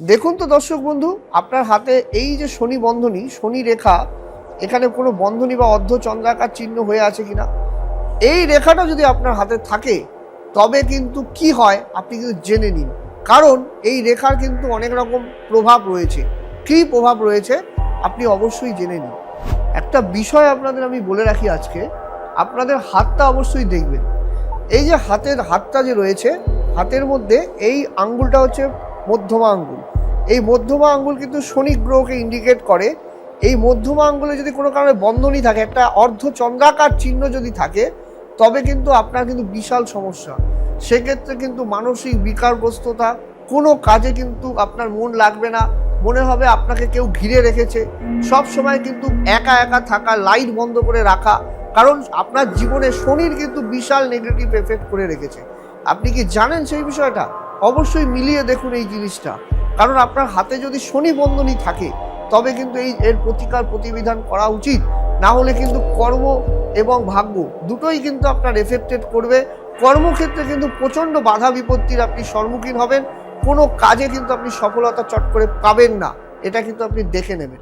দেখুন তো দর্শক বন্ধু, আপনার হাতে এই যে শনি বন্ধনী, শনি রেখা, এখানে কোনো বন্ধনী বা অর্ধ চন্দ্রাকার চিহ্ন হয়ে আছে কিনা, এই রেখাটা যদি আপনার হাতে থাকে তবে কিন্তু কি হয় আপনি কিন্তু জেনে নিন। কারণ এই রেখার কিন্তু অনেক রকম প্রভাব রয়েছে। কী প্রভাব রয়েছে আপনি অবশ্যই জেনে নিন। একটা বিষয় আপনাদের আমি বলে রাখি আজকে, আপনাদের হাতটা অবশ্যই দেখবেন। এই যে হাতটা যে রয়েছে, হাতের মধ্যে এই আঙ্গুলটা হচ্ছে মধ্যমা আঙ্গুল। এই মধ্যমা আঙ্গুল কিন্তু শনি গ্রহকে ইন্ডিকেট করে। এই মধ্যমা আঙ্গুলে যদি কোনো কারণে বন্ধনী থাকে, একটা অর্ধ চন্দ্রাকার চিহ্ন যদি থাকে, তবে কিন্তু আপনার কিন্তু বিশাল সমস্যা। সেক্ষেত্রে কিন্তু মানসিক বিকারগ্রস্ততা, কোনো কাজে কিন্তু আপনার মন লাগবে না, মনে হবে আপনাকে কেউ ঘিরে রেখেছে। সব সময় কিন্তু একা একা থাকা, লাইট বন্ধ করে রাখা, কারণ আপনার জীবনে শনির কিন্তু বিশাল নেগেটিভ এফেক্ট করে রেখেছে। আপনি কি জানেন সেই বিষয়টা? অবশ্যই মিলিয়ে দেখুন এই জিনিসটা। কারণ আপনার হাতে যদি শনি বন্ধনী থাকে তবে কিন্তু এর প্রতিকার প্রতিবিধান করা উচিত। না হলে কিন্তু কর্ম এবং ভাগ্য দুটোই কিন্তু আপনার এফেক্টেড করবে। কর্মক্ষেত্রে কিন্তু প্রচণ্ড বাধা বিপত্তির আপনি সম্মুখীন হবেন। কোনো কাজে কিন্তু আপনি সফলতা চট করে পাবেন না, এটা কিন্তু আপনি দেখে নেবেন।